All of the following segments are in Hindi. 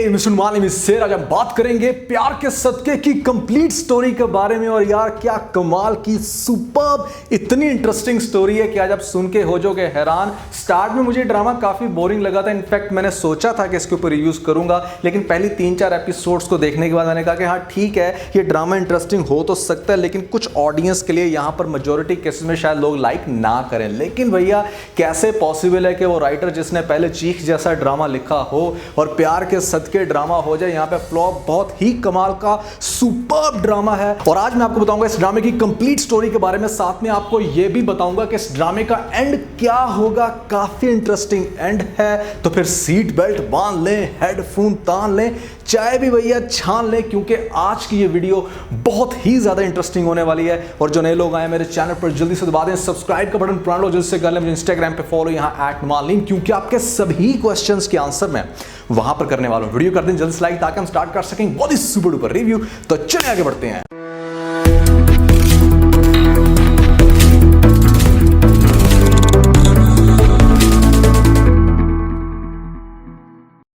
आज हम बात करेंगे प्यार के सदके की कंप्लीट स्टोरी के बारे में। और यार क्या कमाल की सुपर्ब इतनी इंटरेस्टिंग स्टोरी है कि आज आप सुन के हो जाओगे हैरान। स्टार्ट में मुझे ड्रामा काफी बोरिंग लगा था, इनफैक्ट मैंने सोचा था कि इसके ऊपर रिव्यूज करूंगा, लेकिन पहली 3-4 एपिसोड्स को देखने के बाद मैंने कहा कि हाँ ठीक है ये ड्रामा इंटरेस्टिंग हो तो सकता है, लेकिन कुछ ऑडियंस के लिए यहाँ पर मेजोरिटी केसेस में शायद लोग लाइक ना करें। लेकिन भैया कैसे पॉसिबल है कि वो राइटर जिसने पहले चीख जैसा ड्रामा लिखा हो और प्यार के सदके ड्रामा हो जाए। यहाँ पे फ्लॉप बहुत ही कमाल का सुपर्ब ड्रामा है और आज मैं आपको बताऊंगा इस ड्रामे की कंप्लीट स्टोरी के बारे में। साथ में आपको यह भी बताऊंगा कि इस ड्रामे का एंड क्या होगा। काफी इंटरेस्टिंग एंड है, तो फिर सीट बेल्ट बांध लें, हेडफोन तान लें, चाय भी भैया छान लें, क्योंकि आज की ये वीडियो बहुत ही ज्यादा इंटरेस्टिंग होने वाली है। और जो नए लोग आए मेरे चैनल पर जल्दी से दबा दें सब्सक्राइब का बटन, पुराने लोग जल्दी से कर लें मुझे इंस्टाग्राम पे फॉलो यहाँ @मालिन, क्योंकि आपके सभी क्वेश्चंस के आंसर मैं वहां पर करने वाला हूं। वीडियो कर दें जल्दी से लाइक ताकि हम स्टार्ट कर सकें बहुत ही सुपर डुपर रिव्यू। तो चलिए आगे बढ़ते हैं।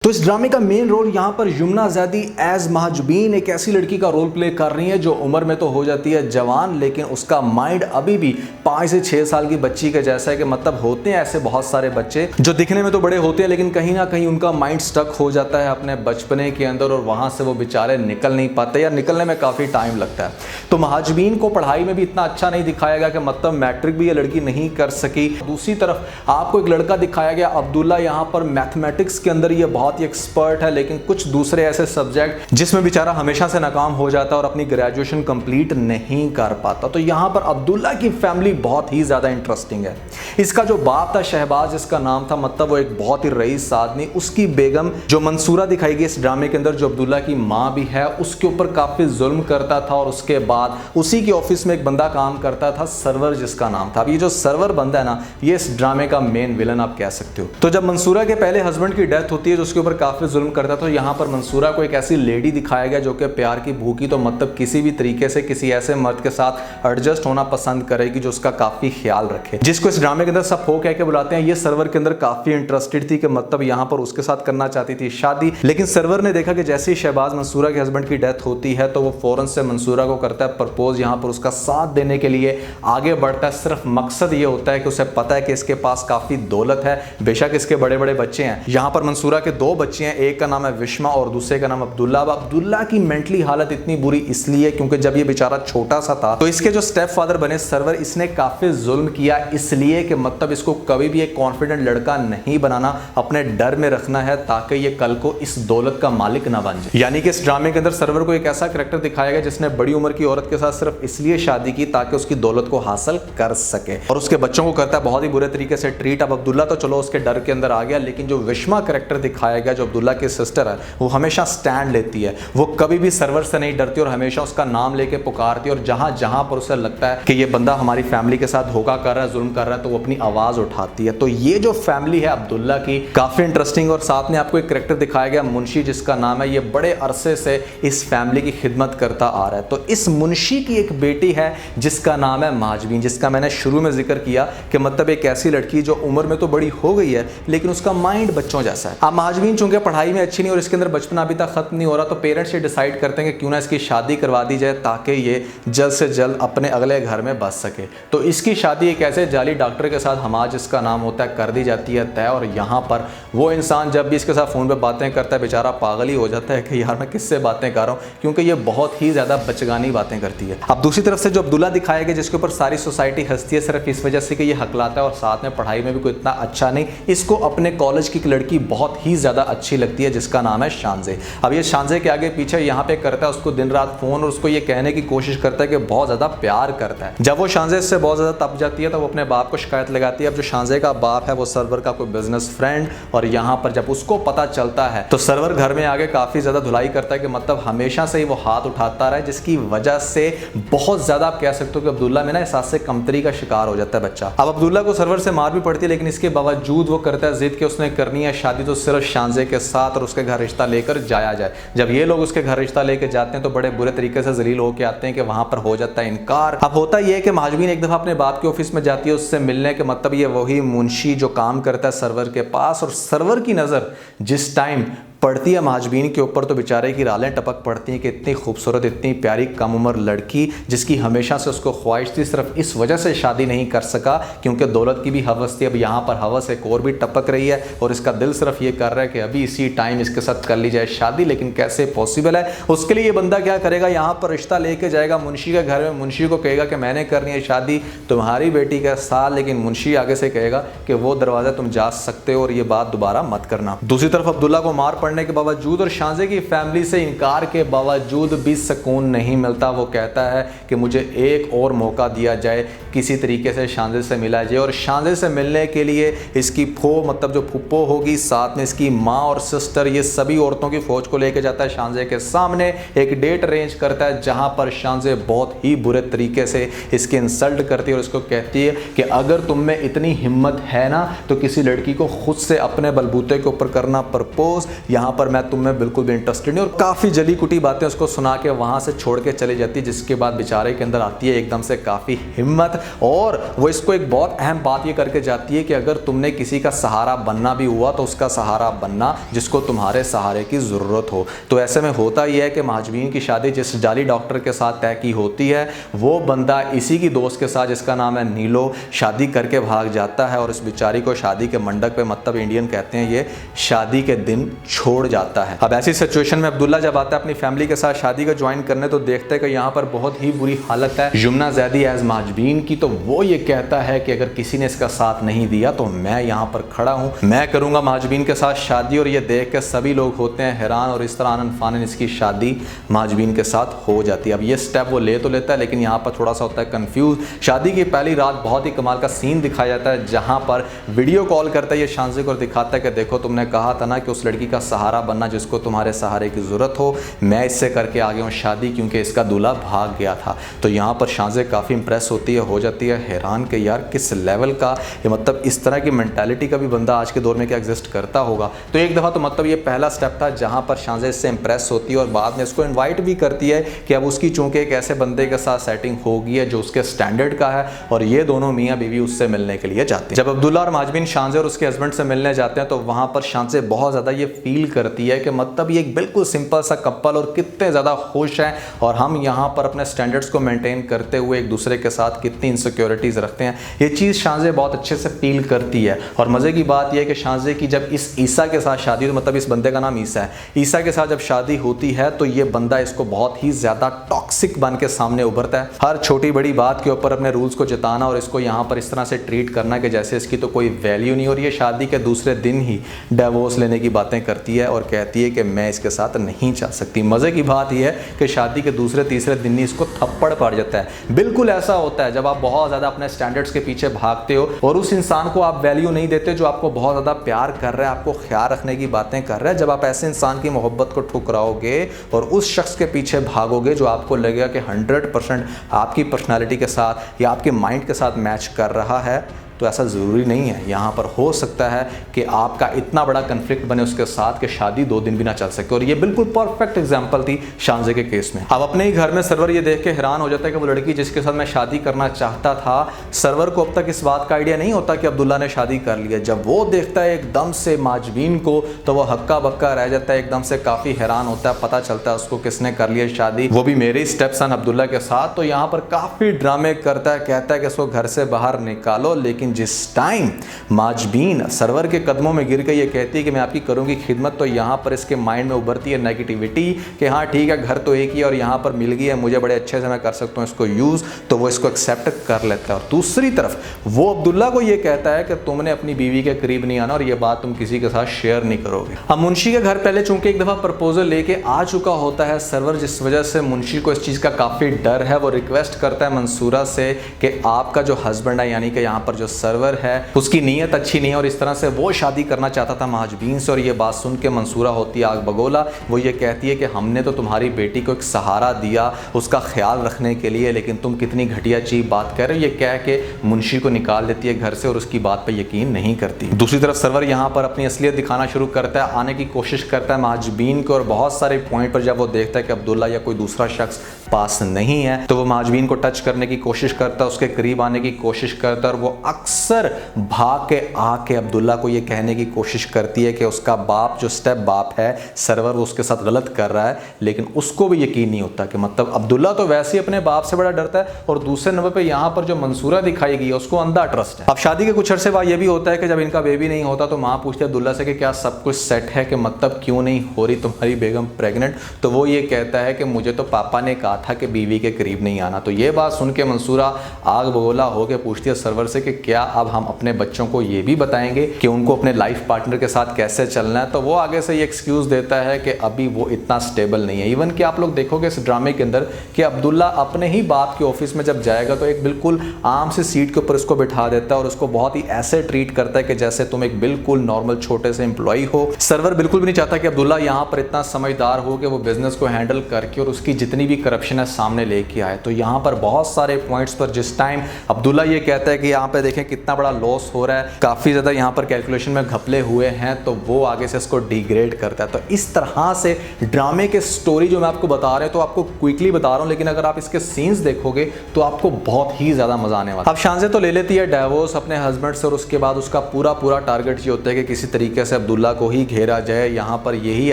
तो इस ड्रामे का मेन रोल यहाँ पर यमुना ज़ैदी एज महाजुबीन एक ऐसी लड़की का रोल प्ले कर रही है जो उम्र में तो हो जाती है जवान, लेकिन उसका माइंड अभी भी 5 से 6 साल की बच्ची के जैसा है। कि मतलब होते हैं ऐसे बहुत सारे बच्चे जो दिखने में तो बड़े होते हैं, लेकिन कहीं ना कहीं उनका माइंड स्टक हो जाता है अपने बचपने के अंदर और वहाँ से वो बेचारे निकल नहीं पाते या निकलने में काफ़ी टाइम लगता है। तो महाजुबीन को पढ़ाई में भी इतना अच्छा नहीं दिखाया गया कि मतलब मैट्रिक भी ये लड़की नहीं कर सकी। दूसरी तरफ आपको एक लड़का दिखाया गया अब्दुल्ला, यहाँ पर मैथमेटिक्स के अंदर ये बहुत एक्सपर्ट है, लेकिन कुछ दूसरे ऐसे सब्जेक्ट जिसमें बेचारा हमेशा से नाकाम हो जाता है और अपनी ग्रेजुएशन कंप्लीट नहीं कर पाता। तो यहां पर अब्दुल्ला की फैमिली बहुत ही ज्यादा इंटरेस्टिंग है। इसका जो बाप था शहबाज इसका नाम था, मतलब वो एक बहुत ही रईस आदमी। उसकी बेगम जो मंसूरा दिखाई गई इस ड्रामे के अंदर, जो अब्दुल्ला की मां भी है, उसके ऊपर काफी जुल्म करता था। और उसके बाद उसी के ऑफिस में एक बंदा काम करता था सरवर जिसका नाम था। अब ये जो सरवर बंदा है ना, ये इस ड्रामे का मेन विलन आप कह सकते हो। तो जब मंसूरा के पहले हस्बैंड की डेथ होती है जो उसके ऊपर काफी जुल्म करता था, तो यहाँ पर मंसूरा को एक ऐसी लेडी दिखाया गया जो कि प्यार की भूखी, तो मतलब किसी भी तरीके से किसी ऐसे मर्द के साथ एडजस्ट होना पसंद करेगी जो उसका काफी ख्याल रखे, जिसको इस ड्रामे के अंदर सब हो कह के बुलाते हैं। ये सर्वर के अंदर काफी इंटरेस्टेड थी कि मतलब यहाँ पर उसके साथ करना चाहती थी शादी, लेकिन सर्वर ने देखा कि जैसे ही शहबाज मंसूरा के हस्बैंड की डेथ होती है तो वो फौरन से मंसूरा को करता है प्रपोज, यहाँ पर उसका साथ देने के लिए आगे बढ़ता है। सिर्फ मकसद ये होता है कि उसे पता है कि इसके पास काफी दौलत है, बेशक इसके बड़े बड़े बच्चे हैं। यहाँ पर मंसूरा के 2 बच्चे हैं, एक का नाम है विश्मा और दूसरे का नाम अब्दुल्ला। अब्दुल्ला की मेंटली हालत इतनी बुरी इसलिए क्योंकि जब ये बेचारा छोटा सा था तो इसके जो स्टेप फादर बने सरवर, इसने काफी जुल्म किया, इसलिए कि मतलब इसको कभी भी एक कॉन्फिडेंट लड़का नहीं बनाना, अपने डर में रखना है ताकि ये कल को इस दौलत का मालिक ना बन जाए। यानी कि इस ड्रामे के अंदर सरवर को एक ऐसा कैरेक्टर दिखाया गया जिसने बड़ी उम्र की औरत के साथ सिर्फ इसलिए शादी की ताकि उसकी दौलत को हासिल कर सके और उसके बच्चों को करता है बहुत ही बुरे तरीके से ट्रीट। अब अब्दुल्ला तो चलो उसके डर के अंदर आ गया, लेकिन जो विश्मा कैरेक्टर दिखाया गया जो अब्दुल्ला की सिस्टर है, वो हमेशा स्टैंड लेती है, वो कभी भी सर्वर से नहीं डरती और हमेशा उसका नाम लेके पुकारती है। और जहां जहां पर उसे लगता है कि ये बंदा हमारी फैमिली के साथ धोखा कर रहा है, जुल्म कर रहा है, तो वो अपनी आवाज उठाती है। तो ये जो फैमिली है अब्दुल्ला की काफी इंटरेस्टिंग। और साथ में आपको एक कैरेक्टर दिखाया गया मुंशी जिसका नाम है, ये बड़े अरसे से इस फैमिली की खिदमत करता आ रहा है। तो इस मुंशी की एक बेटी है जिसका नाम है महाजुबीन, जिसका मैंने शुरू में जिक्र किया कि मतलब एक ऐसी लड़की जो उम्र में तो बड़ी हो गई है लेकिन उसका माइंड बच्चों जैसा है। अब महाजुबीन चूंकि पढ़ाई में अच्छी नहीं और इसके अंदर बचपना अभी तक खत्म नहीं हो रहा, तो पेरेंट्स ये डिसाइड करते हैं कि क्यों ना इसकी शादी करवा दी जाए ताकि ये जल्द से जल्द अपने अगले घर में बस सके। तो इसकी शादी एक ऐसे जाली डॉक्टर के साथ, हमाज जिसका नाम होता है, कर दी जाती है तय। और यहाँ पर वो इंसान जब भी इसके साथ फोन पे बातें करता है बेचारा पागल ही हो जाता है कि यार मैं किससे बातें कर रहा हूँ, क्योंकि ये बहुत ही ज्यादा बचगानी बातें करती है। अब दूसरी तरफ से जो अब्दुल्ला दिखाया गया जिसके ऊपर सारी सोसाइटी हंसती है सिर्फ इस वजह से कि ये हकलाता है और साथ में पढ़ाई में भी कोई इतना अच्छा नहीं, इसको अपने कॉलेज की एक लड़की बहुत ही ज्यादा अच्छी लगती है जिसका नाम है शानजे। अब ये शानजे के आगे पीछे यहाँ पे करता है उसको दिन रात फोन और उसको ये कहने की कोशिश करता है कि बहुत ज्यादा प्यार करता है। जब वो शानजे से बहुत ज्यादा तप जाती है तो वो अपने बाप को शिकायत लगाती है। अब जो शानजे का बाप है वो सर्वर का कोई बिजनेस फ्रेंड, और यहाँ पर जब उसको पता चलता है तो सर्वर घर में आगे काफी ज्यादा धुलाई करता है कि मतलब हमेशा से ही वो हाथ उठाता रहा है, जिसकी वजह से बहुत ज्यादा आप कह सकते हो कि अब्दुल्ला में ना एहसास से कमतरी का शिकार हो जाता है बच्चा। अब अब्दुल्ला को सर्वर से मार भी पड़ती है, लेकिन इसके बावजूद वो करता है जिद कि उसने करनी है शादी तो सिर्फ शानजे के साथ और उसके घर रिश्ता लेकर जाया जाए। जब ये लोग उसके घर रिश्ता लेके जाते हैं तो बड़े बुरे तरीके से जलील होके आते हैं कि वहां पर हो जाता है इनकार। अब होता यह है कि महाजुबीन एक दफा अपने बाप के ऑफिस में जाती है उससे मिलने के, मतलब ये वही मुंशी जो काम करता है सर्वर के पास, और सर्वर की नजर जिस टाइम पड़ती है महाजबीन के ऊपर तो बेचारे की रालें टपक पड़ती हैं कि इतनी खूबसूरत, इतनी प्यारी कम उम्र लड़की जिसकी हमेशा से उसको ख्वाहिश थी, सिर्फ इस वजह से शादी नहीं कर सका क्योंकि दौलत की भी हवस थी। अब यहाँ पर हवस एक और भी टपक रही है और इसका दिल सिर्फ ये कर रहा है कि अभी इसी टाइम इसके साथ कर ली जाए शादी, लेकिन कैसे पॉसिबल है। उसके लिए ये बंदा क्या करेगा, यहाँ पर रिश्ता लेके जाएगा मुंशी के घर में, मुंशी को कहेगा कि मैंने करनी है शादी तुम्हारी बेटी के साथ, लेकिन मुंशी आगे से कहेगा कि वो दरवाजा तुम जा सकते हो और ये बात दोबारा मत करना। दूसरी तरफ अब्दुल्ला को मार पड़ने के बावजूद और शाहज़े की फैमिली से इनकार के बावजूद भी सुकून नहीं मिलता। वो कहता है कि मुझे एक और मौका दिया जाए, किसी तरीके से शाहज़े से मिला जाए। और शाहज़े से मिलने के लिए इसकी मतलब जो फुप्पो होगी, साथ में इसकी माँ और सिस्टर, ये सभी औरतों की फौज को लेकर जाता है शाहज़े के सामने। एक डेट अरेंज करता है जहां पर शाहज़े बहुत ही बुरे तरीके से इसके इंसल्ट करती है और उसको कहती है कि अगर तुम में इतनी हिम्मत है ना तो किसी लड़की को खुद से अपने बलबूते के ऊपर करना प्रपोज, यहां पर मैं तुम में बिल्कुल भी इंटरेस्टेड नहीं। और काफ़ी जली कुटी बातें उसको सुना के वहां से छोड़ के चली जाती है, जिसके बाद बेचारे के अंदर आती है एकदम से काफ़ी हिम्मत और वो इसको एक बहुत अहम बात ये करके जाती है कि अगर तुमने किसी का सहारा बनना भी हुआ तो उसका सहारा बनना जिसको तुम्हारे सहारे की ज़रूरत हो। तो ऐसे में होता यह है कि महाजबीन की शादी जिस जाली डॉक्टर के साथ तय की होती है, वो बंदा इसी की दोस्त के साथ जिसका नाम है नीलो, शादी करके भाग जाता है और इस बेचारी को शादी के मंडप पे, मतलब इंडियन कहते हैं ये, शादी के दिन छोड़ जाता है। अब ऐसी सिचुएशन में अब्दुल्ला जब आता है अपनी फैमिली के साथ शादी का ज्वाइन करने तो देखते हैं कि यहाँ पर बहुत ही बुरी हालत है यमुना ज़ैदी एज महाजबीन की। तो वो ये कहता है कि अगर किसी ने इसका साथ नहीं दिया तो मैं यहाँ पर खड़ा हूँ, मैं करूँगा महाजबीन के साथ शादी। और ये देख के सभी लोग होते हैं हैरान और इस तरह आनन फानन इसकी शादी महाजबीन के साथ हो जाती है। अब ये स्टेप वो ले तो लेता है लेकिन यहाँ पर थोड़ा सा होता है कंफ्यूज। शादी की पहली रात बहुत ही कमाल का सीन दिखाया जाता है जहाँ पर वीडियो कॉल करता है ये शाहज़े को और दिखाता है कि देखो तुमने कहा था ना कि उस लड़की का सहारा बनना जिसको तुम्हारे सहारे की ज़रूरत हो, मैं इससे करके आ गया हूँ शादी क्योंकि इसका दूल्हा भाग गया था। तो यहाँ पर शाहज़े काफ़ी इंप्रेस होती है, हो जाती है हैरान कि यार किस लेवल का ये, मतलब इस तरह की मेंटालिटी का भी बंदा आज के दौर में क्या एग्जिस्ट करता होगा। तो एक दफ़ा तो मतलब ये पहला स्टेप था जहाँ पर शाहज़े इससे इंप्रेस होती है और बाद में इसको इन्वाइट भी करती है कि अब उसकी चूंकि एक ऐसे बंदे के साथ सेटिंग हो गई है जो उसके स्टैंडर्ड का है और ये दोनों मियाँ बीवी उससे मिलने के लिए जाते हैं। जब अब्दुल्ला और महाजबीन शाहज़े और उसके हस्बैंड से मिलने जाते हैं तो वहाँ पर शाहज़े बहुत ज़्यादा ये फील करती है कि मतलब ये एक बिल्कुल सिंपल सा कपल और कितने ज़्यादा खुश हैं और हम यहाँ पर अपने स्टैंडर्ड्स को मेंटेन करते हुए एक दूसरे के साथ कितनी इनसिक्योरिटीज़ रखते हैं। ये चीज़ शाहज़े बहुत अच्छे से फील करती है। और मज़े की बात यह है कि शाहज़े की जब इस ईसा के साथ शादी, मतलब इस बंदे का नाम ईसा है, ईसा के साथ जब शादी होती है तो ये बंदा इसको बहुत ही ज़्यादा टॉक्सिक बन के सामने उभरता है। हर छोटी बड़ी बात के ऊपर अपने रूल्स को जताना और इसको यहाँ पर इस तरह से ट्रीट करना कि जैसे इसकी तो कोई वैल्यू नहीं। और ये शादी के दूसरे दिन ही डिवोर्स लेने की बातें करती है और कहती है कि मैं इसके साथ नहीं जा सकती। मज़े की बात यह है कि शादी के दूसरे तीसरे दिन ही इसको थप्पड़ पड़ जाता है। बिल्कुल ऐसा होता है जब आप बहुत ज़्यादा अपने स्टैंडर्ड्स के पीछे भागते हो और उस इंसान को आप वैल्यू नहीं देते जो आपको बहुत ज़्यादा प्यार कर रहा है, आपको ख्याल रखने की बातें कर रहा है। जब आप ऐसे इंसान की मोहब्बत को ठुकराओगे और उस शख्स के पीछे भागोगे जो आपको लगेगा कि 100% आपकी पर्सनालिटी के साथ या आपके माइंड के साथ मैच कर रहा है, तो ऐसा ज़रूरी नहीं है। यहाँ पर हो सकता है कि आपका इतना बड़ा कन्फ्लिक्ट बने उसके साथ कि शादी 2 दिन भी ना चल सके। और ये बिल्कुल परफेक्ट एग्जांपल थी शाहज़े के केस में। अब अपने ही घर में सरवर ये देख के हैरान हो जाता है कि वो लड़की जिसके साथ मैं शादी करना चाहता था, सरवर को अब तक इस बात का आइडिया नहीं होता कि अब्दुल्ला ने शादी कर लिया। जब वो देखता है एकदम से महाजबीन को तो वो हक्का बक्का रह जाता है, एकदम से काफ़ी हैरान होता है। पता चलता है उसको किसने कर लिया शादी, वो भी मेरे स्टेप सन अब्दुल्ला के साथ। तो यहाँ पर काफ़ी ड्रामे करता है, कहता है कि इसको घर से बाहर निकालो। लेकिन जिस टाइम महाजबीन सरवर के कदमों में गिर के ये कहती है कि मैं आपकी करूंगी खिदमत, तो यहाँ पर इसके माइंड में उभरती है नेगेटिविटी कि हाँ ठीक है, घर तो एक ही और यहाँ पर मिल गई है, मुझे बड़े अच्छे से मैं कर सकता हूँ इसको यूज़। तो वो इसको एक्सेप्ट कर लेता है। और दूसरी तरफ वो अब्दुल्ला को ये कहता है कि तुमने अपनी बीवी के करीब नहीं आना और ये बात तुम किसी के साथ शेयर नहीं करोगे। अब मुंशी के घर पहले चूंकि एक दफ़ा प्रपोजल लेके आ चुका होता है सरवर, जिस वजह से मुंशी को इस चीज़ का काफ़ी डर है। वो रिक्वेस्ट करता है मंसूरा से कि आपका जो हस्बैंड है, यानी कि यहाँ पर जो सरवर है, उसकी नीयत अच्छी नहीं है और इस तरह से वो शादी करना चाहता था महाजबीन से। और ये बात सुन के मंसूरा होती है आग बगोला। वो ये कहती है कि हमने तो तुम्हारी बेटी को एक सहारा दिया उसका ख्याल रखने के लिए, लेकिन तुम कितनी घटिया चीज बात कर रहे हो। ये कह के मुंशी को निकाल देती है घर से और उसकी बात पर यकीन नहीं करती। दूसरी तरफ सरवर यहाँ पर अपनी असलियत दिखाना शुरू करता है, आने की कोशिश करता है महाजबीन को। और बहुत सारे पॉइंट पर जब वो देखता है कि अब्दुल्ला या कोई दूसरा शख्स पास नहीं है तो वो महाजबीन को टच करने की कोशिश करता है, उसके करीब आने की कोशिश करता है और वो अक्सर भाग के आके अब्दुल्ला को ये कहने की कोशिश करती है कि उसका बाप जो स्टेप बाप है सरवर, वो उसके साथ गलत कर रहा है, लेकिन उसको भी यकीन नहीं होता कि मतलब अब्दुल्ला तो वैसे ही अपने बाप से बड़ा डरता है, और दूसरे नंबर पे यहाँ पर जो मंसूरा दिखाई गई है उसको अंधा ट्रस्ट है। अब शादी के कुछ अरसे बाद ये भी होता है कि जब इनका बेबी नहीं होता तो माँ पूछती है अब्दुल्ला से कि क्या सब कुछ सेट है, कि मतलब क्यों नहीं हो रही तुम्हारी बेगम प्रेग्नेंट। तो वो ये कहता है कि मुझे तो पापा ने कहा था कि बीवी के करीब नहीं आना। तो ये बात सुन के मंसूरा आग बगोला होकर पूछती है सरवर से कि क्या अब हम अपने बच्चों को ये भी बताएंगे कि उनको अपने लाइफ पार्टनर के साथ कैसे चलना है। तो वो आगे से ये एक्सक्यूज देता है कि अभी वो इतना स्टेबल नहीं है। इवन कि आप लोग देखोगे इस ड्रामे के अंदर कि अब्दुल्ला अपने ही बाप के ऑफिस में जब जाएगा तो एक बिल्कुल आम सी सीट के ऊपर उसको बिठा देता है और उसको बहुत ही ऐसे ट्रीट करता है कि जैसे तुम एक बिल्कुल नॉर्मल छोटे से एम्प्लॉय हो। सरवर बिल्कुल भी नहीं चाहता कि अब्दुल्ला यहाँ पर इतना समझदार हो कि वो बिजनेस को हैंडल करके और उसकी जितनी भी करप्शन है सामने लेके आए। तो यहाँ पर बहुत सारे पॉइंट्स पर जिस टाइम अब्दुल्ला ये कहता है कि यहाँ पे देखें कितना बड़ा लॉस हो रहा है, काफ़ी ज़्यादा यहाँ पर कैलकुलेशन में घपले हुए हैं, तो वो आगे से इसको डिग्रेड करता है। तो इस तरह से ड्रामे के स्टोरी जो मैं आपको बता रहा हूँ तो आपको क्विकली बता रहा हूँ, लेकिन अगर आप इसके सीन्स देखोगे तो आपको बहुत ही ज़्यादा मजा आने वाला है। अब शानज़े तो ले लेती है डाइवोर्स अपने हस्बैंड से और उसके बाद उसका पूरा टारगेट ये होता है कि किसी तरीके से अब्दुल्ला को ही घेरा जाए। यहाँ पर यही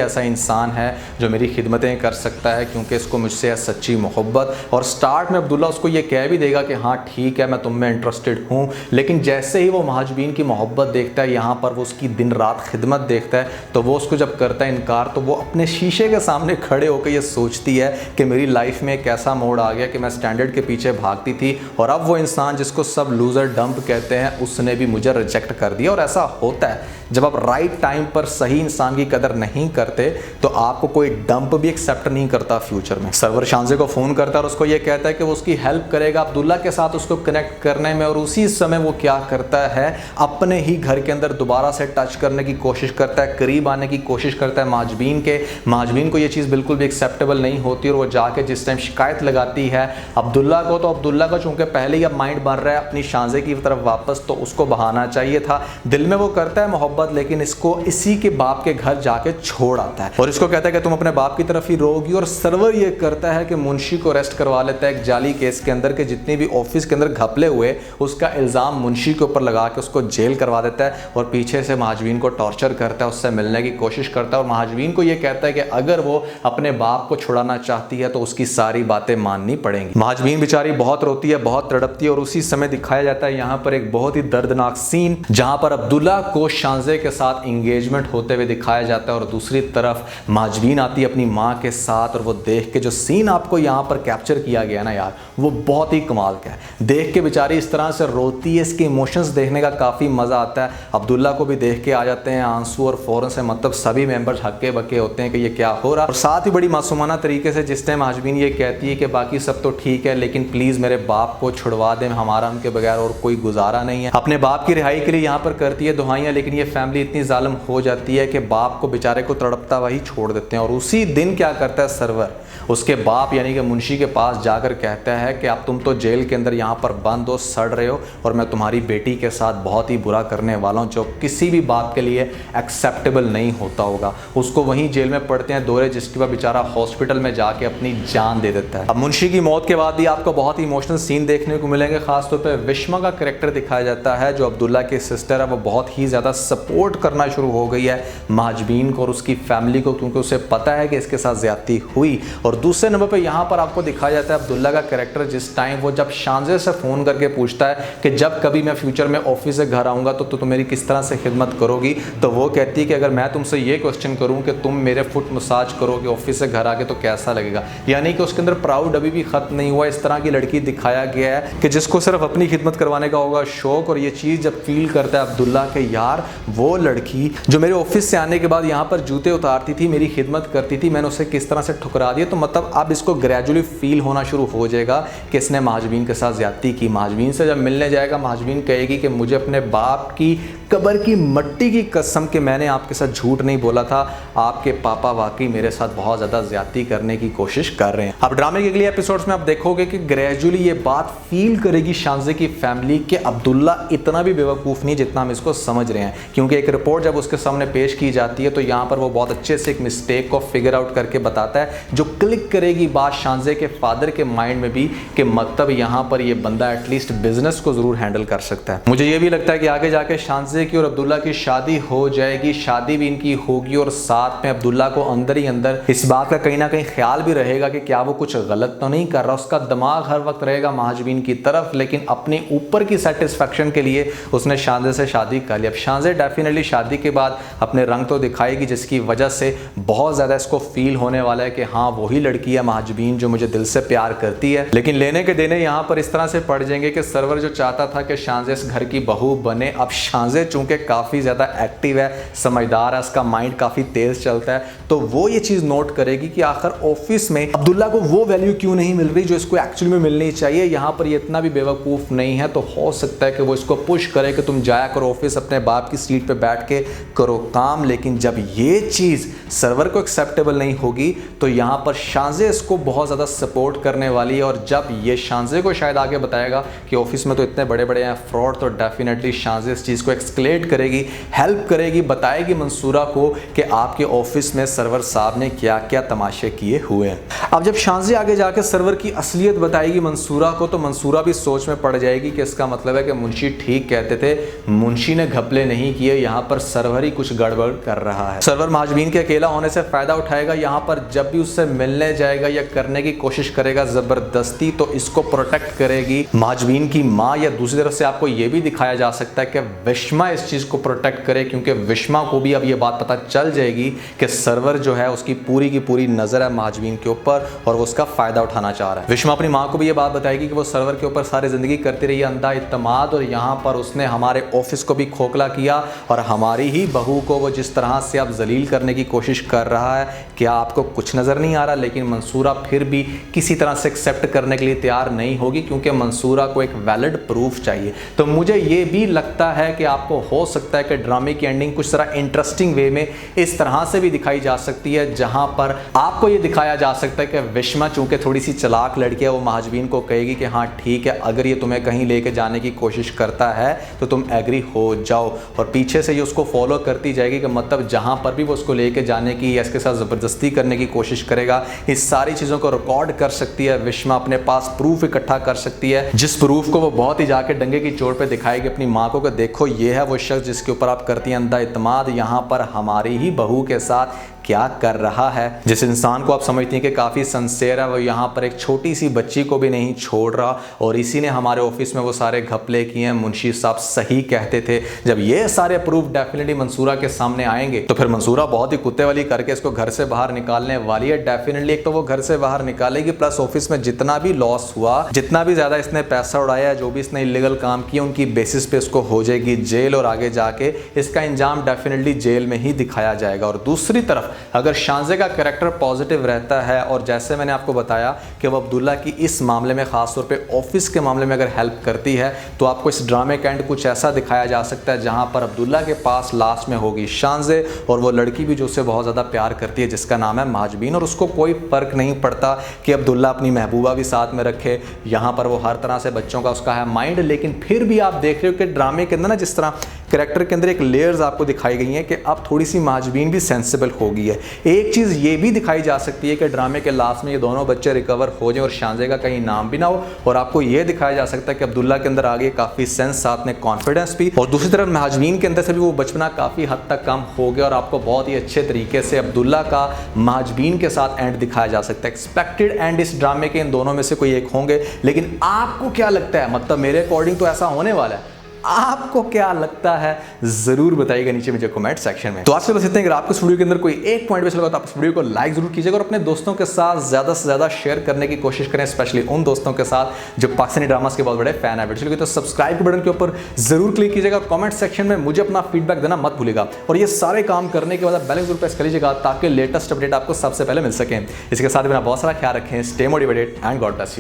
ऐसा इंसान है जो मेरी खिदमतें कर सकता है क्योंकि इसको मुझसे है सच्ची मोहब्बत। और स्टार्ट में अब्दुल्ला उसको ये कह भी देगा कि हाँ ठीक है मैं तुम में इंटरेस्टेड हूँ, लेकिन जैसे ही वो महाजबीन की मोहब्बत देखता है, यहाँ पर वो उसकी दिन रात खिदमत देखता है, तो वो उसको जब करता है इनकार तो वो अपने शीशे के सामने खड़े होकर ये सोचती है कि मेरी लाइफ में एक ऐसा मोड़ आ गया कि मैं स्टैंडर्ड के पीछे भागती थी और अब वो इंसान जिसको सब लूजर डंप कहते हैं उसने भी मुझे रिजेक्ट कर दिया। और ऐसा होता है जब आप राइट टाइम पर सही इंसान की कदर नहीं करते तो आपको कोई डंप भी एक्सेप्ट नहीं करता फ्यूचर में। सरवर शानज़े को फ़ोन करता है और उसको ये कहता है कि वो उसकी हेल्प करेगा अब्दुल्ला के साथ उसको कनेक्ट करने में, और उसी समय वो क्या करता है अपने ही घर के अंदर दोबारा से टच करने की कोशिश करता है, करीब आने की कोशिश करता है महाजबीन के। महाजबीन को ये चीज़ बिल्कुल भी एक्सेप्टेबल नहीं होती और वो जाके जिस टाइम शिकायत लगाती है अब्दुल्ला को, तो अब्दुल्ला का चूंकि पहले ही अब माइंड बन रहा है अपनी शानज़े की तरफ वापस, तो उसको बहाना चाहिए था। दिल में वो करता है मोहब्बत, लेकिन इसको इसी के बाप के घर जाके छोड़ आता है और इसको कहता है कि तुम अपने बाप की तरफ ही रहोगी। और सरवर ये करता है कि मुंशी को अरेस्ट करवा लेता है एक जाली केस के अंदर के जितने भी ऑफिस के अंदर घपले हुए उसका इल्ज़ाम मुंशी के ऊपर लगा के उसको जेल करवा देता है और पीछे से महाजबीन को टॉर्चर करता है, उससे मिलने की कोशिश करता है और महाजबीन को ये कहता है कि अगर वो अपने बाप को छुड़ाना चाहती है तो उसकी सारी बातें माननी पड़ेंगी। महाजबीन बेचारी बहुत रोती है, बहुत तड़पती है और उसी समय दिखाया जाता है यहाँ पर एक बहुत ही दर्दनाक सीन जहां पर अब्दुल्ला को शानज़े के साथ इंगेजमेंट होते हुए दिखाया जाता है और दूसरी तरफ महाजबीन आती है अपनी माँ के साथ। और वो देख के जो सीन आपको यहाँ पर कैप्चर किया गया ना यार, वो बहुत ही कमाल का है। देख के बेचारी इस तरह से रोती है, इसके इमोशंस देखने का काफ़ी मज़ा आता है। अब्दुल्ला को भी देख के आ जाते हैं आंसू और फ़ौरन से मतलब सभी मेंबर्स हक्के बक्के होते हैं कि ये क्या हो रहा है। और साथ ही बड़ी मासूमाना तरीके से जिस टाइम महाजबीन ये कहती है कि बाकी सब तो ठीक है लेकिन प्लीज़ मेरे बाप को छुड़वा दें, हमारा उनके बगैर और कोई गुजारा नहीं है। अपने बाप की रिहाई के लिए यहाँ पर करती है दुआएं, लेकिन ये फैमिली इतनी जालिम हो जाती है कि बाप को बेचारे को तड़पता वही छोड़ देते हैं। और उसी दिन क्या करता है सरवर, उसके बाप यानी कि मुंशी के पास जाकर कहता है कि अब तुम तो जेल के अंदर यहाँ पर बंद हो, सड़ रहे हो और मैं तुम्हारी बेटी के साथ बहुत ही बुरा करने वाला हूँ जो किसी भी बाप के लिए एक्सेप्टेबल नहीं होता होगा। उसको वहीं जेल में पड़ते हैं दौरे, जिसके बाद बेचारा हॉस्पिटल में जाके अपनी जान दे देता है। अब मुंशी की मौत के बाद भी आपको बहुत ही इमोशनल सीन देखने को मिलेंगे। खासतौर पर विश्मा का कैरेक्टर दिखाया जाता है जो अब्दुल्ला की सिस्टर है, वो बहुत ही ज़्यादा सपोर्ट करना शुरू हो गई है महाजबीन को और उसकी फैमिली को, क्योंकि उसे पता है कि इसके साथ ज्यादती हुई। और दूसरे नंबर पे यहाँ पर आपको दिखाया जाता है अब्दुल्ला का कैरेक्टर जिस टाइम वो जब शानज़े से फ़ोन करके पूछता है कि जब कभी मैं फ्यूचर में ऑफिस से घर आऊँगा तो तुम मेरी किस तरह से खिदमत करोगी, तो वो कहती है कि अगर मैं तुमसे ये क्वेश्चन करूँ कि तुम मेरे फुट मसाज करोगे ऑफिस से घर आके तो कैसा लगेगा। यानी कि उसके अंदर प्राउड अभी भी ख़त्म नहीं हुआ। इस तरह की लड़की दिखाया गया है कि जिसको सिर्फ अपनी खिदमत करवाने का होगा शौक। और ये चीज़ जब फील करता है अब्दुल्ला के यार वो लड़की जो मेरे ऑफिस से आने के बाद यहाँ पर जूते उतारती थी, मेरी खिदमत करती थी, मैंने उसे किस तरह से ठुकरा दिया। तो मतलब अब इसको ग्रेजुअली फील होना शुरू हो जाएगा कि इसने महाजबीन के साथ ज्यादती की। महाजबीन से जब मिलने जाएगा महाजबीन कहेगी कि मुझे अपने बाप की कब्र की मट्टी की कसम कि मैंने आपके साथ झूठ नहीं बोला था, आपके पापा वाकई मेरे साथ बहुत ज़्यादा ज्यादती करने की कोशिश कर रहे हैं। अब ड्रामे के अगले एपिसोड्स में आप देखोगे कि ग्रेजुअली ये बात फील करेगी शानज़े की फैमिली कि अब्दुल्ला इतना भी बेवकूफ़ नहीं जितना हम इसको समझ रहे हैं। क्योंकि एक रिपोर्ट जब उसके सामने पेश की जाती है तो यहाँ पर वो बहुत अच्छे से एक मिस्टेक को फिगर आउट करके बताता है जो क्लिक करेगी बात शानज़े के फादर के माइंड में भी कि मतलब यहाँ पर ये बंदा एटलीस्ट बिजनेस को ज़रूर हैंडल हैंडल कर सकता है। मुझे ये भी लगता है कि आगे जाके शांजे की और अब्दुल्ला की शादी हो जाएगी, शादी भी इनकी होगी और साथ में अब्दुल्ला को अंदर ही अंदर इस बात का कहीं ना कहीं ख्याल भी रहेगा कि क्या वो कुछ गलत तो नहीं कर रहा। उसका दिमाग हर वक्त रहेगा महाजबीन की तरफ, लेकिन अपने ऊपर की सेटिस्फेक्शन के लिए उसने शांजे से शादी कर ली। अब शांजे डेफिनेटली शादी के बाद अपने रंग तो दिखाएगी, जिसकी वजह से बहुत ज़्यादा इसको फील होने वाला है कि हाँ वही लड़की है महाजबीन जो मुझे दिल से प्यार करती है। लेकिन लेने के देने यहाँ पर इस तरह से पड़ जाएंगे कि सरवर जो चाहता था कि शांजे इस घर की बहू बने, अब शांजे चूंकि काफ़ी ज़्यादा एक्टिव है, समझदार है, उसका माइंड काफ़ी तेज चलता है, तो वो ये चीज़ नोट करेगी कि आखिर ऑफिस में अब्दुल्ला को वो वैल्यू क्यों नहीं मिल रही जो इसको एक्चुअली में मिलनी चाहिए। यहाँ पर ये इतना भी बेवकूफ़ नहीं है, तो हो सकता है कि वो इसको पुश करे कि तुम जाया करो ऑफिस, अपने बाप की सीट पे बैठ के करो काम। लेकिन जब ये चीज़ सर्वर को एक्सेप्टेबल नहीं होगी तो यहाँ पर शांजे इसको बहुत ज़्यादा सपोर्ट करने वाली है। और जब ये शांजे को शायद आगे बताएगा कि ऑफिस में तो इतने बड़े बड़े हैं फ्रॉड, तो डेफिनेटली शांजे इस चीज़ को एक्सक्लेट करेगी, हेल्प करेगी, बताएगी मंसूरा को कि आपके ऑफिस में सर्वर साहब ने क्या क्या तमाशे किए हुए हैं। अब जब शांजे आगे जाकर सर्वर की असलियत बताएगी मंसूरा को, तो मंसूरा भी सोच में पड़ जाएगी कि इसका मतलब है कि मुंशी ठीक कहते थे, मुंशी ने घपले नहीं किए, यहाँ पर सर्वर ही कुछ गड़बड़ कर रहा है। सर्वर महाजबीन के अकेला होने से फायदा उठाएगा, यहाँ पर जब भी उससे मिलने जाएगा या करने की कोशिश करेगा जबरदस्ती, तो इसको प्रोटेक्ट करेगी महाजबीन की माँ। या दूसरी तरफ से आपको यह भी दिखाया जा सकता है कि विश्मा इस चीज को प्रोटेक्ट करे, क्योंकि विश्मा को भी अब ये बात पता चल जाएगी कि सर्वर जो है उसकी पूरी की पूरी नजर है महाजबीन के ऊपर और वो उसका फायदा उठाना चाह रहा है। विश्मा अपनी माँ को भी ये बात बताएगी कि वो सर्वर के ऊपर सारी जिंदगी करती रही अंधा इत्तेमाद, और यहाँ पर उसने हमारे ऑफिस को भी खोखला किया और हमारी ही बहू को वो जिस तरह से अब जलील करने की कोशिश कर रहा है, क्या आपको कुछ नजर नहीं आ रहा? लेकिन मंसूरा फिर भी किसी तरह से एक्सेप्ट करने के लिए तैयार नहीं होगी, क्योंकि मंसूरा को एक वैलिड प्रूफ चाहिए। तो मुझे ये भी लगता है कि आपको हो सकता है कि ड्रामे की एंडिंग कुछ तरह इंटरेस्टिंग वे में इस तरह से भी दिखाई जा सकती है, जहां पर आपको ये दिखाया जा सकता है कि विश्मा चूंकि थोड़ी सी चालाक लड़की है, वो महाजबीन को कहेगी कि हाँ ठीक है, अगर ये तुम्हें कहीं लेके जाने की कोशिश करता है तो तुम एग्री हो जाओ, और पीछे से ये उसको फॉलो करती जाएगी कि मतलब जहां पर भी वो उसको लेके जाने की या इसके साथ ज़बरदस्ती करने की कोशिश करेगा, इस सारी चीज़ों को रिकॉर्ड कर सकती है विश्मा, अपने पास प्रूफ इकट्ठा कर सकती है, जिस प्रूफ को वो बहुत ही जाके डंगे की चोट पे दिखाएगी अपनी माँ को कि देखो ये है वो शख्स जिसके ऊपर आप करती हैं अंधा इत्तेमाद, यहाँ पर हमारी ही बहू के साथ क्या कर रहा है। जिस इंसान को आप समझती हैं कि काफ़ी सिंसियर है, वो यहाँ पर एक छोटी सी बच्ची को भी नहीं छोड़ रहा, और इसी ने हमारे ऑफिस में वो सारे घपले किए हैं, मुंशी साहब सही कहते थे। जब ये सारे प्रूफ डेफिनेटली मंसूरा के सामने आएंगे तो फिर मंसूरा बहुत ही कुत्ते वाली करके इसको घर से बाहर निकालने वाली है। डेफिनेटली एक तो वो घर से बाहर निकालेगी, प्लस ऑफिस में जितना भी लॉस हुआ, जितना भी ज़्यादा इसने पैसा उड़ाया, जो भी इसने इलीगल काम किया, उनकी बेसिस पे इसको हो जाएगी जेल, और आगे जाके इसका इंजाम डेफिनेटली जेल में ही दिखाया जाएगा। और दूसरी तरफ अगर शांजे का कैरेक्टर पॉजिटिव रहता है, और जैसे मैंने आपको बताया कि वो अब्दुल्ला की इस मामले में, खासतौर पे ऑफिस के मामले में अगर हेल्प करती है, तो आपको इस ड्रामे का एंड कुछ ऐसा दिखाया जा सकता है जहां पर अब्दुल्ला के पास लास्ट में होगी शांजे, और वो लड़की भी जो उससे बहुत ज़्यादा प्यार करती है जिसका नाम है महाजबीन, और उसको कोई फ़र्क नहीं पड़ता कि अब्दुल्ला अपनी महबूबा भी साथ में रखे। यहाँ पर वो हर तरह से बच्चों का उसका है माइंड, लेकिन फिर भी आप देख रहे हो कि ड्रामे के अंदर ना जिस तरह कैरेक्टर के अंदर एक लेयर्स आपको दिखाई गई हैं कि अब थोड़ी सी महाजबीन भी सेंसिबल हो गई है। एक चीज़ ये भी दिखाई जा सकती है कि ड्रामे के लास्ट में ये दोनों बच्चे रिकवर हो जाए और शांजे का कहीं नाम भी ना हो, और आपको ये दिखाया जा सकता है कि अब्दुल्ला के अंदर आगे काफ़ी सेंस, साथ में कॉन्फिडेंस भी, और दूसरी तरफ महाजबीन के अंदर से भी वो बचपना काफ़ी हद तक कम हो गया, और आपको बहुत ही अच्छे तरीके से अब्दुल्ला का महाजबीन के साथ एंड दिखाया जा सकता है। एक्सपेक्टेड एंड इस ड्रामे के इन दोनों में से कोई एक होंगे, लेकिन आपको क्या लगता है? मतलब मेरे अकॉर्डिंग तो ऐसा होने वाला है, आपको क्या लगता है जरूर बताइएगा नीचे मुझे कमेंट सेक्शन में। तो आज से बस इतना ही। अगर आपको इस वीडियो के अंदर कोई एक पॉइंट बेस्ट लगा तो आप इस वीडियो को लाइक जरूर कीजिएगा, और अपने दोस्तों के साथ ज्यादा से ज्यादा शेयर करने की कोशिश करें, स्पेशली उन दोस्तों के साथ जो पाकिस्तानी ड्रामास के बहुत बड़े फैन है। वीडियो तो सब्सक्राइब के बटन के ऊपर जरूर क्लिक कीजिएगा, और कमेंट सेक्शन में मुझे अपना फीडबैक देना मत भूलिएगा, और ये सारे काम करने के बाद बेल जरूर प्रेस कर लीजिएगा ताकि लेटेस्ट अपडेट आपको सबसे पहले मिल सके। इसके साथ मेरा बहुत सारा ख्याल रखें। Stay motivated and God bless you.